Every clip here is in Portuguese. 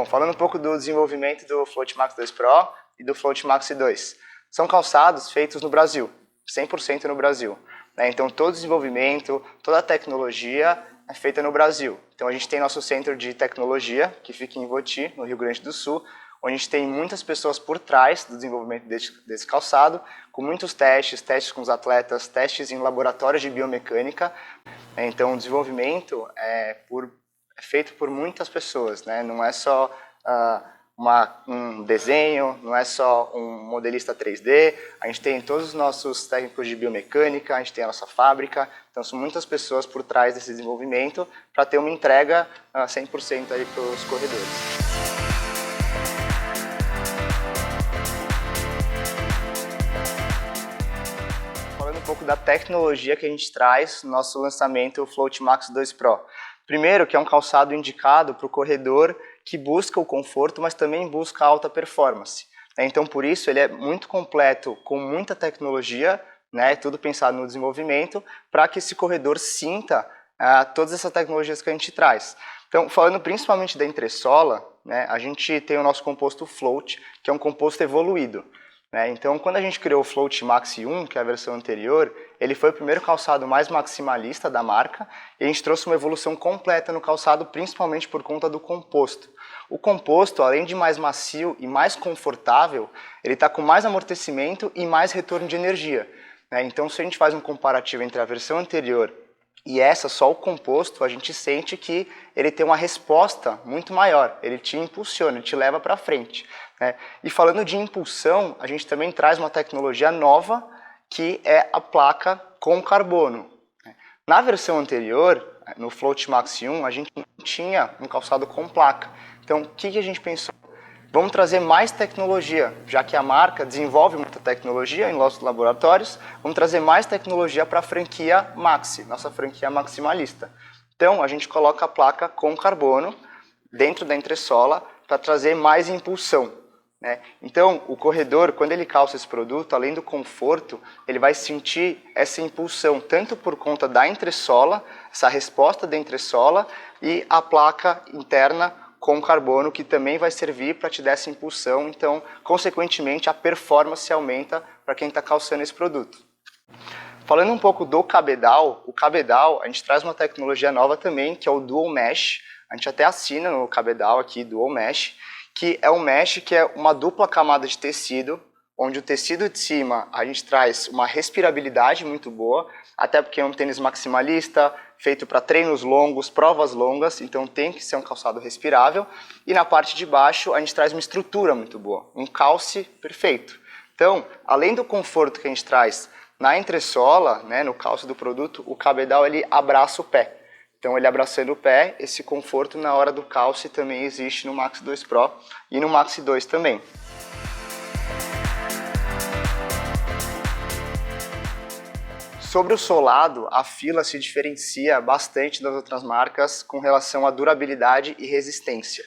Bom, falando um pouco do desenvolvimento do Float Max 2 Pro e do Float Max 2. São calçados feitos no Brasil, 100% no Brasil. Então todo o desenvolvimento, toda a tecnologia é feita no Brasil. Então a gente tem nosso centro de tecnologia, que fica em Voti, no Rio Grande do Sul, onde a gente tem muitas pessoas por trás do desenvolvimento desse calçado, com muitos testes com os atletas, testes em laboratórios de biomecânica. Então o desenvolvimento é feito por muitas pessoas, né? Não é só um desenho, não é só um modelista 3D, a gente tem todos os nossos técnicos de biomecânica, a gente tem a nossa fábrica, então são muitas pessoas por trás desse desenvolvimento para ter uma entrega 100% aí para os corredores. Falando um pouco da tecnologia que a gente traz no nosso lançamento, o Float Max 2 Pro. Primeiro, que é um calçado indicado para o corredor que busca o conforto, mas também busca a alta performance. Então, por isso, ele é muito completo, com muita tecnologia, né, tudo pensado no desenvolvimento, para que esse corredor sinta todas essas tecnologias que a gente traz. Então, falando principalmente da entressola, né, a gente tem o nosso composto Float, que é um composto evoluído. Então, quando a gente criou o Float Max 1, que é a versão anterior, ele foi o primeiro calçado mais maximalista da marca e a gente trouxe uma evolução completa no calçado, principalmente por conta do composto. O composto, além de mais macio e mais confortável, ele está com mais amortecimento e mais retorno de energia. Então, se a gente faz um comparativo entre a versão anterior e essa, só o composto, a gente sente que ele tem uma resposta muito maior, ele te impulsiona, ele te leva para frente. E falando de impulsão, a gente também traz uma tecnologia nova, que é a placa com carbono. Na versão anterior, no Float Max 1, a gente não tinha um calçado com placa. Então, o que a gente pensou? Vamos trazer mais tecnologia, já que a marca desenvolve muita tecnologia em nossos laboratórios, vamos trazer mais tecnologia para a franquia Maxi, nossa franquia maximalista. Então, a gente coloca a placa com carbono dentro da entressola para trazer mais impulsão. Então, o corredor, quando ele calça esse produto, além do conforto, ele vai sentir essa impulsão, tanto por conta da entressola, essa resposta da entressola, e a placa interna com carbono, que também vai servir para te dar essa impulsão. Então, consequentemente, a performance aumenta para quem está calçando esse produto. Falando um pouco do cabedal, o cabedal, a gente traz uma tecnologia nova também, que é o Dual Mesh. A gente até assina no cabedal aqui, Dual Mesh, que é um mesh que é uma dupla camada de tecido, onde o tecido de cima a gente traz uma respirabilidade muito boa, até porque é um tênis maximalista, feito para treinos longos, provas longas, então tem que ser um calçado respirável. E na parte de baixo a gente traz uma estrutura muito boa, um calce perfeito. Então, além do conforto que a gente traz na entressola, no calce do produto, o cabedal ele abraça o pé. Então, ele abraçando o pé, esse conforto na hora do calce também existe no Max 2 Pro e no Max 2 também. Sobre o solado, a Fila se diferencia bastante das outras marcas com relação à durabilidade e resistência.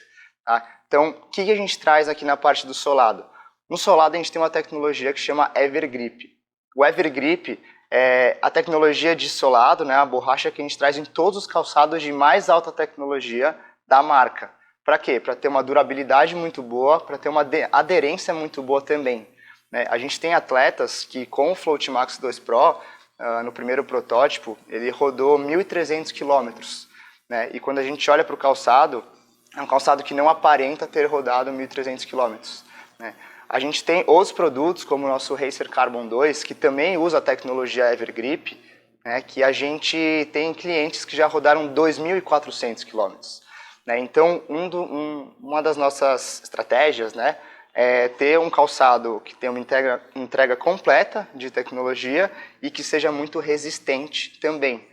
Então, o que a gente traz aqui na parte do solado? No solado, a gente tem uma tecnologia que chama Evergrip. O Evergrip é a tecnologia de solado, a borracha que a gente traz em todos os calçados de mais alta tecnologia da marca. Para quê? Para ter uma durabilidade muito boa, para ter uma aderência muito boa também. A gente tem atletas que com o Float Max 2 Pro, no primeiro protótipo, ele rodou 1.300 quilômetros. E quando a gente olha para o calçado, é um calçado que não aparenta ter rodado 1.300 quilômetros. A gente tem outros produtos, como o nosso Racer Carbon 2, que também usa a tecnologia Evergrip, que a gente tem clientes que já rodaram 2.400 quilômetros. Então, uma das nossas estratégias é ter um calçado que tenha uma entrega completa de tecnologia e que seja muito resistente também.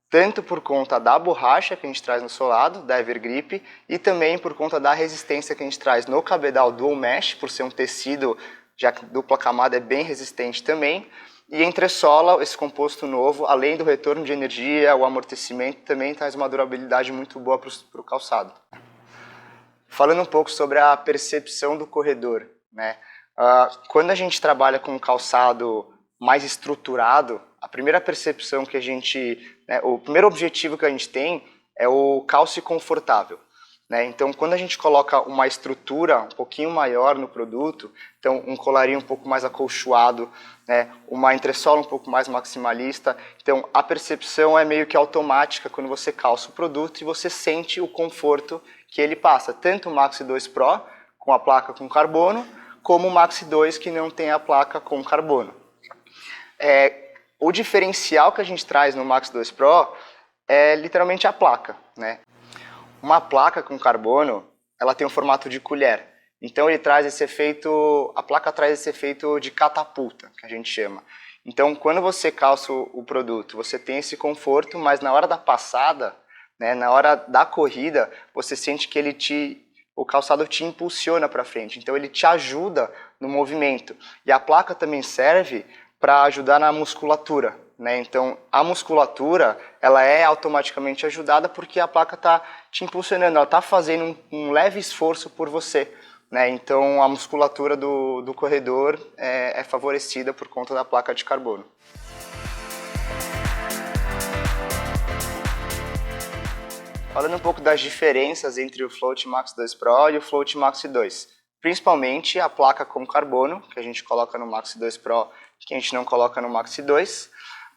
Tanto por conta da borracha que a gente traz no solado, da Evergrip, e também por conta da resistência que a gente traz no cabedal Dual Mesh, por ser um tecido, já que dupla camada é bem resistente também, e entressola, esse composto novo, além do retorno de energia, o amortecimento, também traz uma durabilidade muito boa para o calçado. Falando um pouco sobre a percepção do corredor, quando a gente trabalha com um calçado mais estruturado, a primeira percepção que a gente, o primeiro objetivo que a gente tem é o calce confortável. né? Então, quando a gente coloca uma estrutura um pouquinho maior no produto, então um colarinho um pouco mais acolchoado, né? Uma entressola um pouco mais maximalista, então a percepção é meio que automática quando você calça o produto e você sente o conforto que ele passa, tanto o Maxi 2 Pro com a placa com carbono, como o Maxi 2 que não tem a placa com carbono. O diferencial que a gente traz no Maxi 2 Pro é literalmente a placa, né? Uma placa com carbono, ela tem um formato de colher. Então ele traz esse efeito, a placa traz esse efeito de catapulta, que a gente chama. Então quando você calça o produto, você tem esse conforto, mas na hora da passada, né, na hora da corrida, você sente que o calçado te impulsiona para frente. Então ele te ajuda no movimento. E a placa também serve para ajudar na musculatura, né? Então a musculatura ela é automaticamente ajudada porque a placa está te impulsionando, ela está fazendo um leve esforço por você, né? Então a musculatura do corredor é favorecida por conta da placa de carbono. Falando um pouco das diferenças entre o Float Max 2 Pro e o Float Maxi 2, principalmente a placa com carbono, que a gente coloca no Maxi 2 Pro, que a gente não coloca no Maxi 2,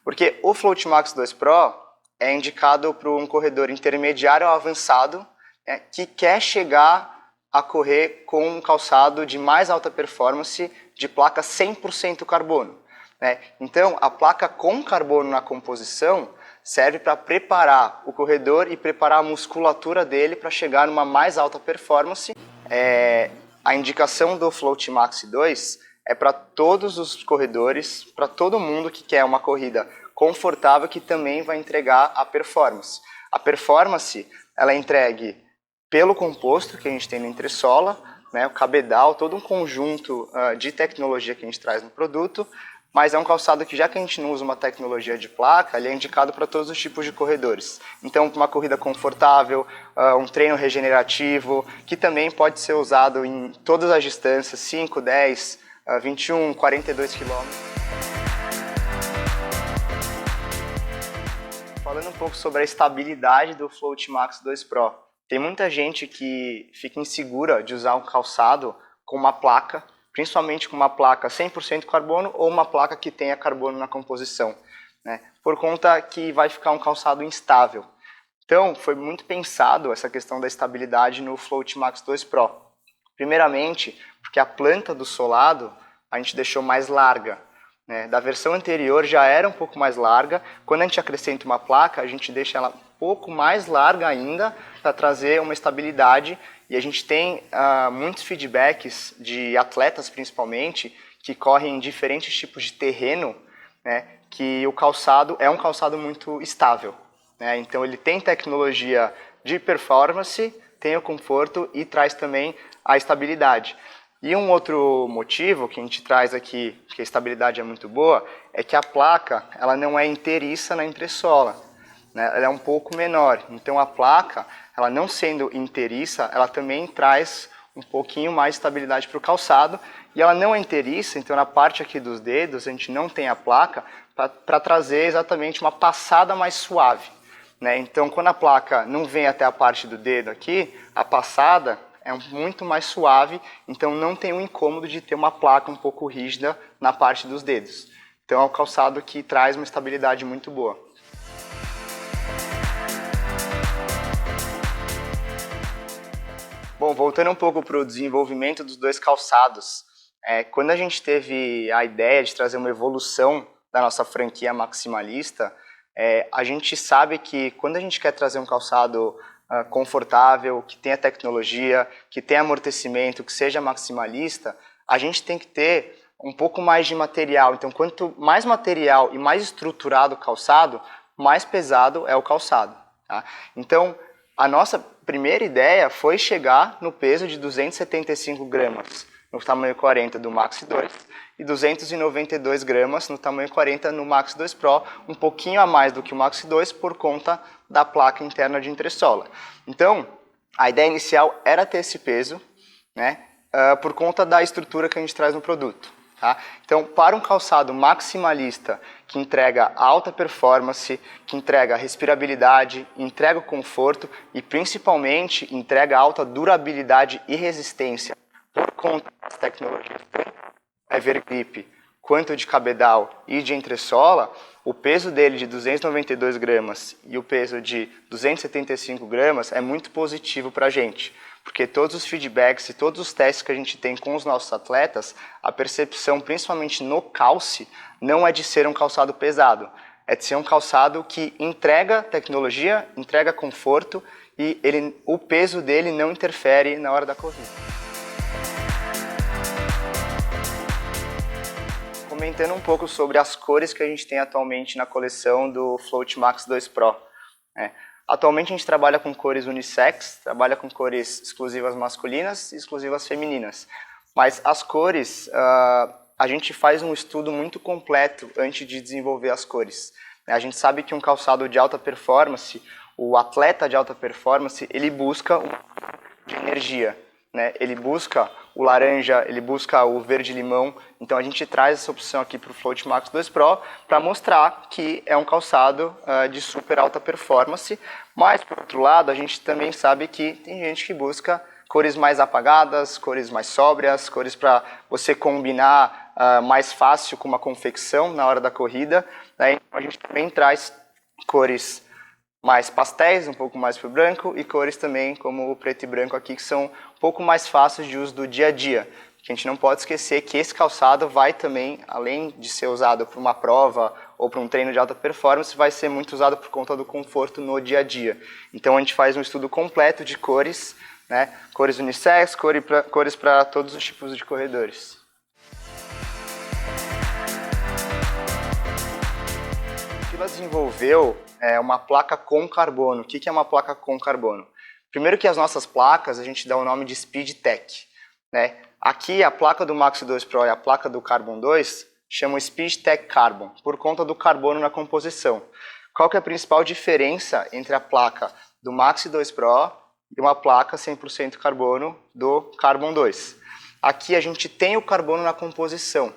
porque o Float Max 2 Pro é indicado para um corredor intermediário ou avançado, né, que quer chegar a correr com um calçado de mais alta performance de placa 100% carbono, né? Então, a placa com carbono na composição serve para preparar o corredor e preparar a musculatura dele para chegar numa mais alta performance. A indicação do Float Maxi 2 é para todos os corredores, para todo mundo que quer uma corrida confortável que também vai entregar a performance. A performance ela é entregue pelo composto que a gente tem na entressola, né, o cabedal, todo um conjunto de tecnologia que a gente traz no produto, mas é um calçado que, já que a gente não usa uma tecnologia de placa, ele é indicado para todos os tipos de corredores. Então, uma corrida confortável, um treino regenerativo, que também pode ser usado em todas as distâncias, 5, 10, 21, 42 quilômetros. Falando um pouco sobre a estabilidade do Float Max 2 Pro. Tem muita gente que fica insegura de usar um calçado com uma placa, principalmente com uma placa 100% carbono ou uma placa que tenha carbono na composição, né? Por conta que vai ficar um calçado instável. Então, foi muito pensado essa questão da estabilidade no Float Max 2 Pro. Primeiramente, porque a planta do solado a gente deixou mais larga, né? Da versão anterior já era um pouco mais larga. Quando a gente acrescenta uma placa, a gente deixa ela um pouco mais larga ainda para trazer uma estabilidade. E a gente tem muitos feedbacks de atletas, principalmente, que correm em diferentes tipos de terreno, né, que o calçado é um calçado muito estável, né? Então ele tem tecnologia de performance, tem o conforto e traz também a estabilidade. E um outro motivo que a gente traz aqui, que a estabilidade é muito boa, é que a placa ela não é inteiriça na entressola, né? Ela é um pouco menor. Então a placa, ela não sendo inteiriça, ela também traz um pouquinho mais de estabilidade para o calçado. E ela não é inteiriça, então na parte aqui dos dedos a gente não tem a placa para trazer exatamente uma passada mais suave, né? Então quando a placa não vem até a parte do dedo aqui, a passada é muito mais suave, então não tem o incômodo de ter uma placa um pouco rígida na parte dos dedos. Então é um calçado que traz uma estabilidade muito boa. Bom, voltando um pouco para o desenvolvimento dos dois calçados, quando a gente teve a ideia de trazer uma evolução da nossa franquia maximalista, a gente sabe que quando a gente quer trazer um calçado confortável, que tenha tecnologia, que tenha amortecimento, que seja maximalista, a gente tem que ter um pouco mais de material. Então, quanto mais material e mais estruturado o calçado, mais pesado é o calçado, tá? Então, a nossa primeira ideia foi chegar no peso de 275 gramas no tamanho 40 do Maxi 2 e 292 gramas no tamanho 40 no Maxi 2 Pro, um pouquinho a mais do que o Maxi 2 por conta da placa interna de entressola. Então, a ideia inicial era ter esse peso, né, por conta da estrutura que a gente traz no produto. Tá? Então, para um calçado maximalista que entrega alta performance, que entrega respirabilidade, entrega conforto e principalmente entrega alta durabilidade e resistência por conta das tecnologias Evergrip, quanto de cabedal e de entressola, o peso dele de 292 gramas e o peso de 275 gramas é muito positivo para a gente, porque todos os feedbacks e todos os testes que a gente tem com os nossos atletas, a percepção, principalmente no calce, não é de ser um calçado pesado, é de ser um calçado que entrega tecnologia, entrega conforto e o peso dele não interfere na hora da corrida. Comentando um pouco sobre as cores que a gente tem atualmente na coleção do Float Max 2 Pro. Atualmente a gente trabalha com cores unissex, trabalha com cores exclusivas masculinas e exclusivas femininas. Mas as cores, a gente faz um estudo muito completo antes de desenvolver as cores. A gente sabe que um calçado de alta performance, o atleta de alta performance, ele busca de energia. Ele busca o laranja, ele busca o verde-limão, então a gente traz essa opção aqui para o Float Max 2 Pro para mostrar que é um calçado de super alta performance, mas por outro lado a gente também sabe que tem gente que busca cores mais apagadas, cores mais sóbrias, cores para você combinar mais fácil com uma confecção na hora da corrida, Então a gente também traz cores mais pastéis, um pouco mais para o branco, e cores também como o preto e branco aqui, que são um pouco mais fáceis de uso do dia a dia. A gente não pode esquecer que esse calçado vai também, além de ser usado para uma prova ou para um treino de alta performance, vai ser muito usado por conta do conforto no dia a dia. Então a gente faz um estudo completo de cores, cores unissex, cores para todos os tipos de corredores. A Fila desenvolveu uma placa com carbono. O que é uma placa com carbono? Primeiro que as nossas placas a gente dá o nome de SpeedTech. Aqui a placa do Max 2 Pro e a placa do Carbon 2 chamam SpeedTech Carbon, por conta do carbono na composição. Qual que é a principal diferença entre a placa do Max 2 Pro e uma placa 100% carbono do Carbon 2? Aqui a gente tem o carbono na composição.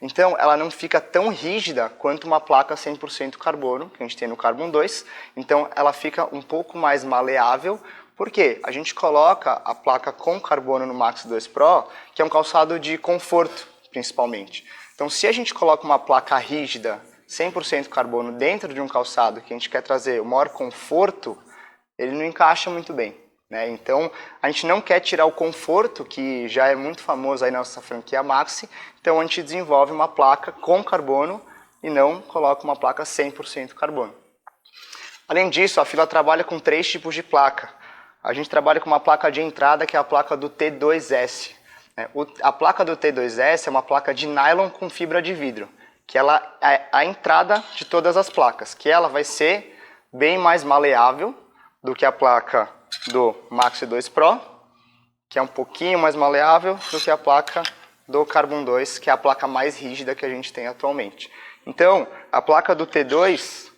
Então, ela não fica tão rígida quanto uma placa 100% carbono, que a gente tem no Carbon 2. Então, ela fica um pouco mais maleável. Por quê? A gente coloca a placa com carbono no Max 2 Pro, que é um calçado de conforto, principalmente. Então, se a gente coloca uma placa rígida, 100% carbono, dentro de um calçado que a gente quer trazer o maior conforto, ele não encaixa muito bem. Então, a gente não quer tirar o conforto, que já é muito famoso aí na nossa franquia Maxi, então a gente desenvolve uma placa com carbono e não coloca uma placa 100% carbono. Além disso, a Fila trabalha com 3 tipos de placa. A gente trabalha com uma placa de entrada, que é a placa do T2S. A placa do T2S é uma placa de nylon com fibra de vidro, que ela é a entrada de todas as placas, que ela vai ser bem mais maleável do que a placa do Max 2 Pro, que é um pouquinho mais maleável do que a placa do Carbon 2, que é a placa mais rígida que a gente tem atualmente. Então, a placa do T2S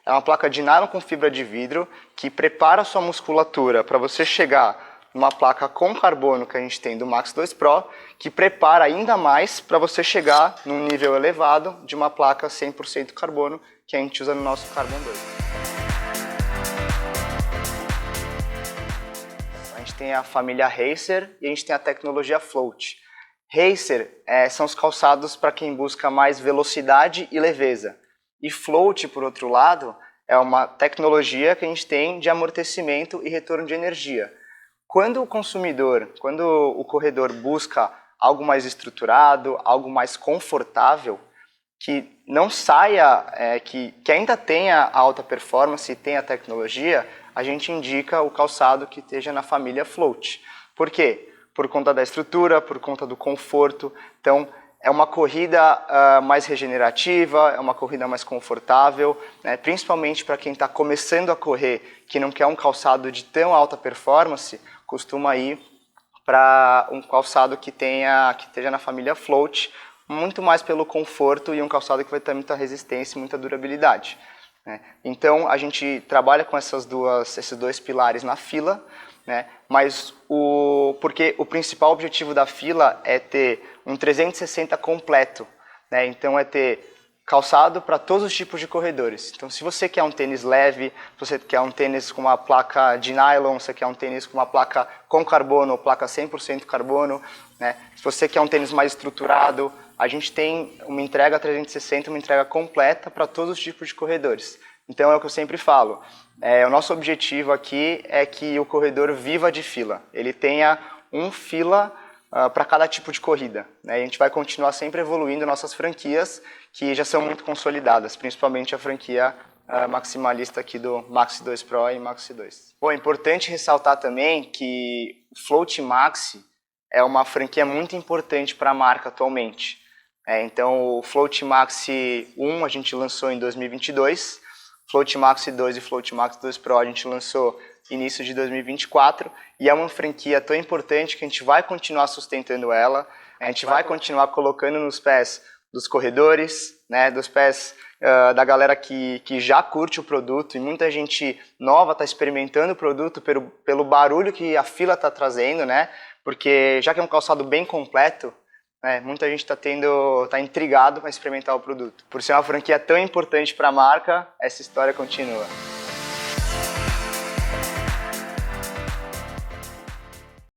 é uma placa de nylon com fibra de vidro que prepara a sua musculatura para você chegar numa placa com carbono que a gente tem do Max 2 Pro, que prepara ainda mais para você chegar num nível elevado de uma placa 100% carbono que a gente usa no nosso Carbon 2. A gente tem a família Racer e a gente tem a tecnologia Float. Racer são os calçados para quem busca mais velocidade e leveza. E Float, por outro lado, é uma tecnologia que a gente tem de amortecimento e retorno de energia. Quando o corredor busca algo mais estruturado, algo mais confortável, que não saia, que ainda tenha alta performance e tenha tecnologia, a gente indica o calçado que esteja na família Float. Por quê? Por conta da estrutura, por conta do conforto. Então, é uma corrida mais regenerativa, é uma corrida mais confortável, principalmente para quem está começando a correr, que não quer um calçado de tão alta performance, costuma ir para um calçado que esteja na família Float, muito mais pelo conforto e um calçado que vai ter muita resistência e muita durabilidade. Então, a gente trabalha com esses 2 pilares na Fila, né? Mas porque o principal objetivo da fila é ter um 360 completo, né? Então é ter calçado para todos os tipos de corredores. Então, se você quer um tênis leve, se você quer um tênis com uma placa de nylon, se você quer um tênis com uma placa com carbono, ou placa 100% carbono, né? Se você quer um tênis mais estruturado, a gente tem uma entrega 360, uma entrega completa para todos os tipos de corredores. Então, é o que eu sempre falo. O nosso objetivo aqui é que o corredor viva de fila. Ele tenha um fila para cada tipo de corrida, né? E a gente vai continuar sempre evoluindo nossas franquias, que já são muito consolidadas, principalmente a franquia maximalista aqui do Maxi 2 Pro e Maxi 2. Bom, é importante ressaltar também que o Float Maxi é uma franquia muito importante para a marca atualmente. Então, o Float Maxi 1 a gente lançou em 2022, Float Maxi 2 e Float Maxi 2 Pro a gente lançou início de 2024, e é uma franquia tão importante que a gente vai continuar sustentando ela, a gente vai continuar colocando nos pés dos corredores, né, dos pés da galera que já curte o produto, e muita gente nova está experimentando o produto pelo barulho que a fila está trazendo, né, porque já que é um calçado bem completo, né, muita gente está intrigado para experimentar o produto. Por ser uma franquia tão importante para a marca, essa história continua.